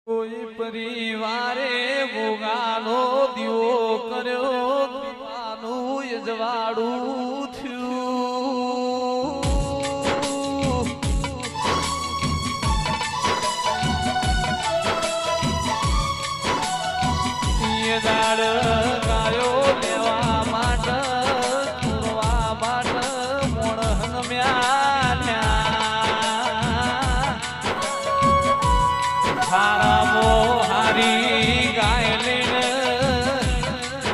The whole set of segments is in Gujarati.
કોઈ પરિવારે ભોગાનો દીવો કર્યો દીવાનું યજવાડું થયું યદાડ ગાયો લેવા માટે પૂરવા માટે મોણહન મ્યા હારી ગાય લઈને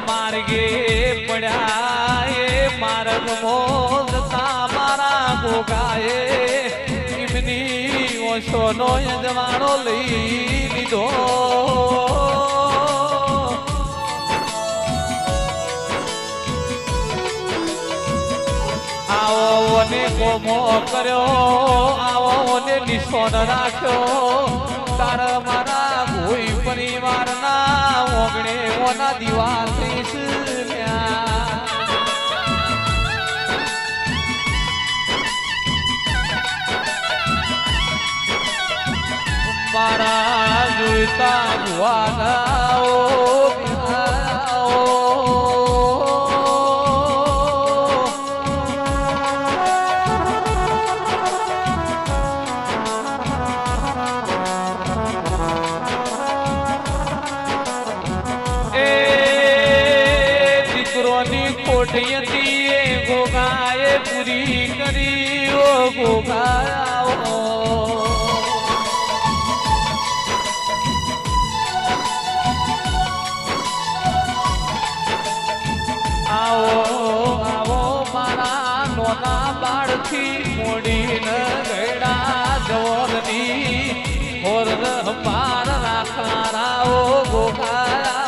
માર્ગે પડ્યા એ માર્ગ મોદતા મારા ગોગાએ એમની ઓછોનો યજવાણો લઈ લીધો આવો ને કોમો કર્યો આવો ને નિશોન રાખ્યો તારા મારા કોઈ પરિવારના ઓગણે ઓના દીવા થઈશ મારા જોઈતા ભુવાના ખોટી હતી એ ગોગાએ પૂરી કરી ઓ ગોગા આવો આવો મારા નોના બાળથી મોડીને ગયડા જવરની હોર પાર રાખનારા ઓ ગોગા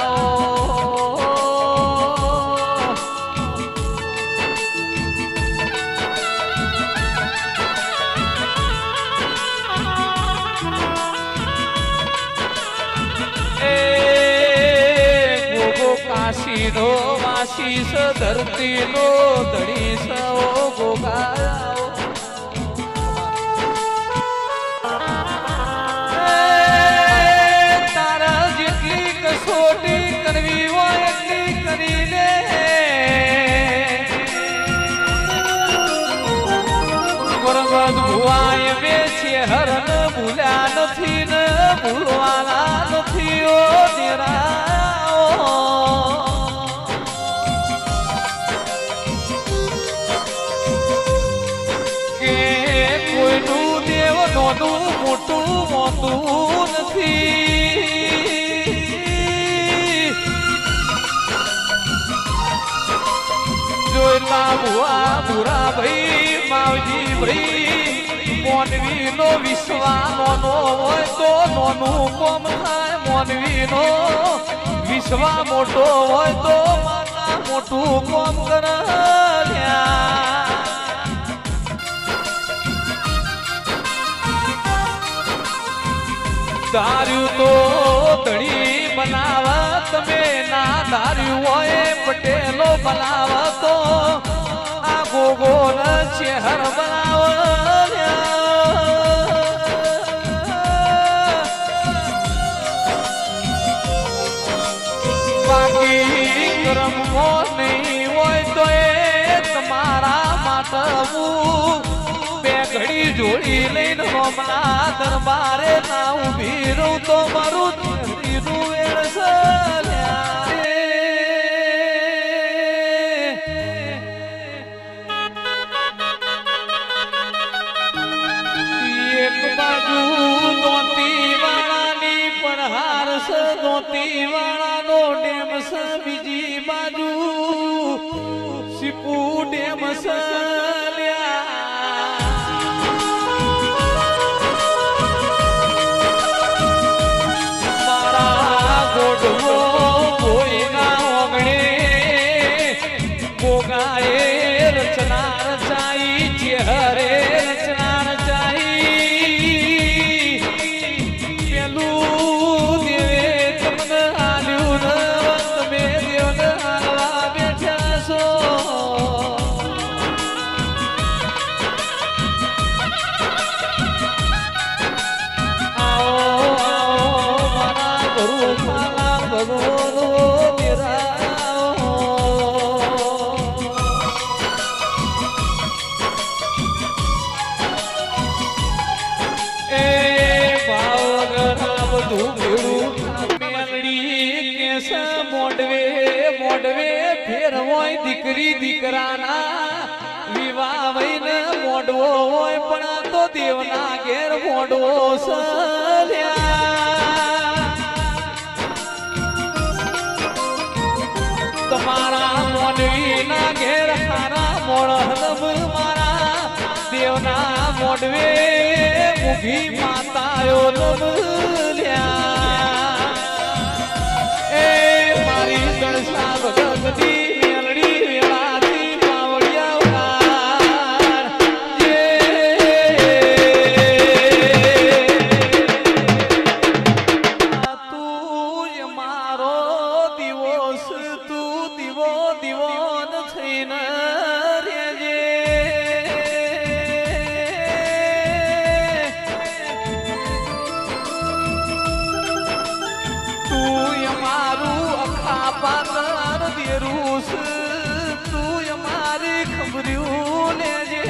કાશીનો વાસીસ ધરતીનો ધણી સૌ ગોગા તારા જેટલી કસોટી કરવી હોય એટલી કરી લે ગુરગદ ભુવાય બે છે હરણ ભૂલ્યા નથી ને ભૂલવાના નથી ઓ દેરા નોનું મોટું મોતું નથી જોઈતા ભુવા ભૂરા ભાઈ માવજી ભાઈ મોનવી નો વિશ્વા નોનો હોય તો નોનું કોમ થાય મોનવી નો વિશ્વા મોટો હોય તો માતા મોટું કોમ કર્યા ધાર્યું તો ધણી બનાવા તમે ના ધાર્યું હોય પટેલો બનાવા તો આ ગોગો ચહેર બનાવ બાકી કર્મો નહીં હોય તો એ તમારા માટે બે ઘડી જોડી લઈને હમણાં દરબારે ના ઉભી રહું તો મારું ધરતીનું એક બાજુ દોતી વાળાની પરહાર સ દોતી વાળાનો ડેમ સ બીજી બાજુ સીપુ ડેમ સ રચના રચાઈ ચહેરે રચના રચાઈ પેલું દેવે તમને હાલ્યું ને તમે દેવને હાલવા બધું ભેળું મેલડી કેસ મોડવે મોડવે ફેર હોય દીકરી દીકરાના વિવાહ વઈને મોડવો હોય પણ આ તો દેવના ઘેર મોડવો સલ્યા તમારા મોડવીના ઘેર હારા મોળહલમ મારા દેવના મોડવે ઊભી માતાયો લબલ્યા એ મારી ગણસા ભગતની મેલડી વેળાથી પાવડિયા તું મારો દિવસ તું દીવો દીવોન થઈને રેજે પાતર દેરુસ તું અમારી ખબર્યું લેજે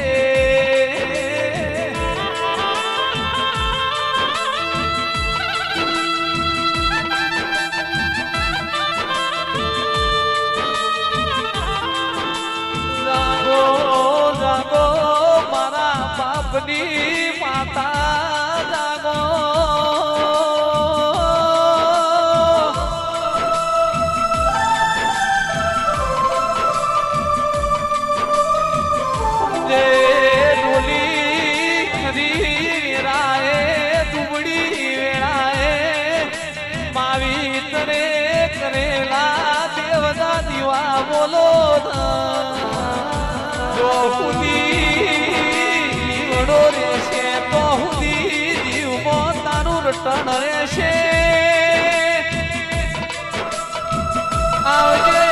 જાગો જાગો મારા બાપની માતા જાગો કરેલા દેવતા દીવા બોલો જો જીવડો રહેશે તો જીવમાં તારું રટણ રહેશે આવજે